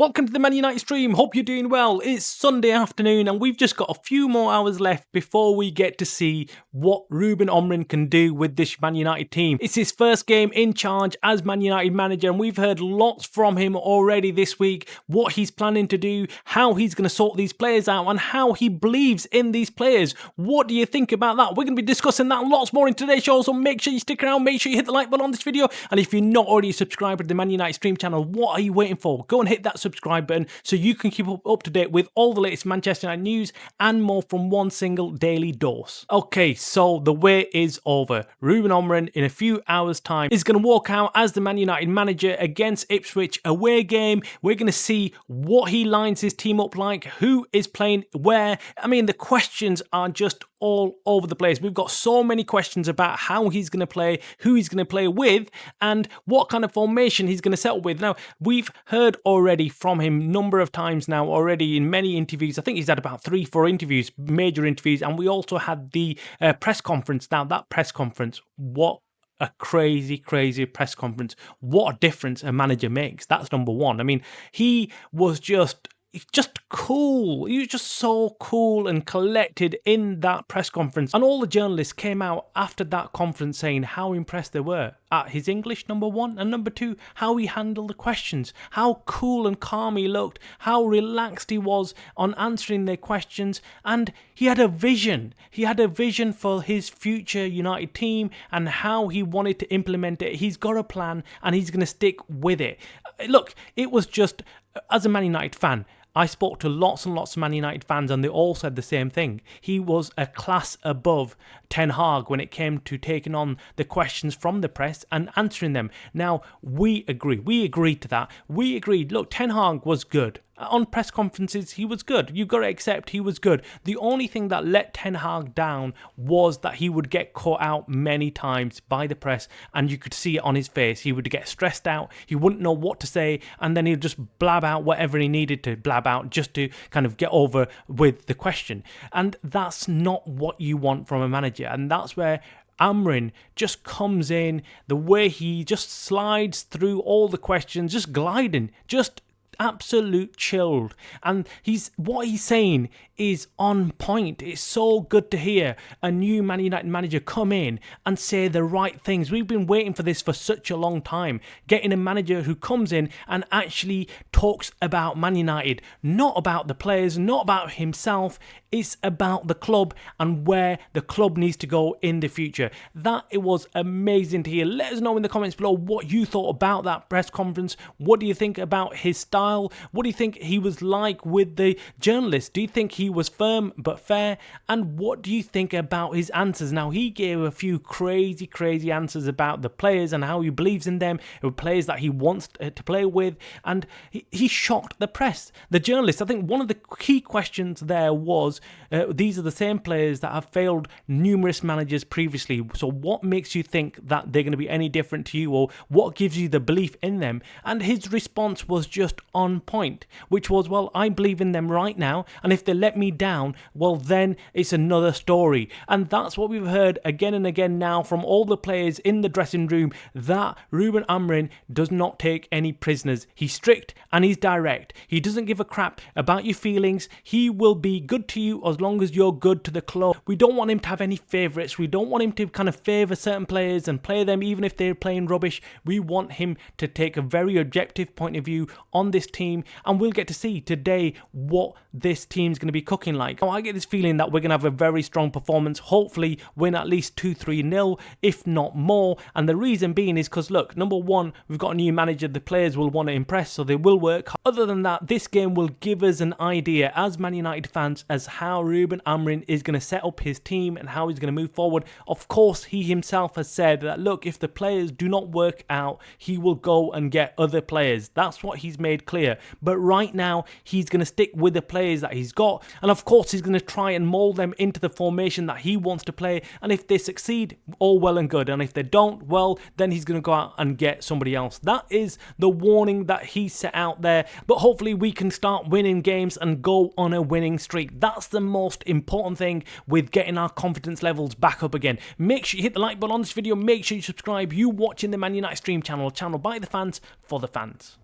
Welcome to the Man Utd stream, hope you're doing well. It's Sunday afternoon and we've just got a few more hours left before we get to see what Ruben Amorim can do with this Man Utd team. It's his first game in charge as Man Utd manager and we've heard lots from him already this week, what he's planning to do, how he's going to sort these players out and how he believes in these players. What do you think about that? We're going to be discussing that and lots more in today's show, so make sure you stick around, make sure you hit the like button on this video, and if you're not already subscribed to the Man Utd stream channel, what are you waiting for? Go and hit that subscribe button so you can keep up to date with all the latest Manchester United news and more from one single daily dose. Okay, so the wait is over. Ruben Amorim in a few hours time is going to walk out as the Man Utd manager against Ipswich away game. We're going to see what he lines his team up like, who is playing where. I mean, the questions are just all over the place. We've got so many questions about how he's going to play, who he's going to play with, and what kind of formation he's going to settle with. Now, we've heard already from him number of times now already in many interviews. I think he's had about 3-4 interviews, major interviews, and we also had the press conference. Now, that press conference, what a crazy press conference. What a difference a manager makes. That's number one. I mean, he was just cool. He was just so cool and collected in that press conference. And all the journalists came out after that conference saying how impressed they were at his English, number one, and number two, how he handled the questions, how cool and calm he looked, how relaxed he was on answering their questions, and he had a vision. He had a vision for his future United team and how he wanted to implement it. He's got a plan and he's going to stick with it. Look, it was just, as a Man United fan, I spoke to lots and lots of Man United fans and they all said the same thing. He was a class above Ten Hag when it came to taking on the questions from the press and answering them. Now, we agree. We agreed to that. We agreed, look, Ten Hag was good. On press conferences, he was good. You've got to accept he was good. The only thing that let Ten Hag down was that he would get caught out many times by the press, and you could see it on his face. He would get stressed out. He wouldn't know what to say, and then he'd just blab out whatever he needed to blab out just to kind of get over with the question. And that's not what you want from a manager, and that's where Amorim just comes in, the way he just slides through all the questions, just gliding, just absolute chilled, and what he's saying is on point. It's so good to hear a new Man Utd manager come in and say the right things. We've been waiting for this for such a long time, getting a manager who comes in and actually talks about Man United, not about the players, not about himself. It's about the club and where the club needs to go in the future. That it was amazing to hear. Let us know in the comments below what you thought about that press conference. What do you think about his style? What do you think he was like with the journalists? Do you think he was firm but fair? And what do you think about his answers? Now, he gave a few crazy answers about the players and how he believes in them, players that he wants to play with, and he shocked the press, the journalists. I think one of the key questions there was, these are the same players that have failed numerous managers previously, so what makes you think that they're going to be any different to you, or what gives you the belief in them? And his response was just on point, which was, well, I believe in them right now, and if they let me down, well, then it's another story. And that's what we've heard again and again now from all the players in the dressing room, that Ruben Amorim does not take any prisoners. He's strict and he's direct. He doesn't give a crap about your feelings. He will be good to you as long as you're good to the club. We don't want him to have any favourites. We don't want him to kind of favour certain players and play them even if they're playing rubbish. We want him to take a very objective point of view on this team, and we'll get to see today what this team's going to be cooking like. Now, I get this feeling that we're going to have a very strong performance, hopefully win at least 2-3-0, if not more. And the reason being is because, look, number one, we've got a new manager. The players will want to impress, so they will work. Other than that, this game will give us an idea as Man United fans as how Ruben Amorim is going to set up his team and how he's going to move forward. Of course, he himself has said that, look, if the players do not work out, he will go and get other players. That's what he's made clear. But right now, he's going to stick with the players that he's got. And of course, he's going to try and mold them into the formation that he wants to play. And if they succeed, all well and good. And if they don't, well, then he's going to go out and get somebody else. That is the warning that he set out there. But hopefully we can start winning games and go on a winning streak. That's the most important thing with getting our confidence levels back up again. Make sure you hit the like button on this video. Make sure you subscribe. You watching the Man Utd stream channel by the fans for the fans.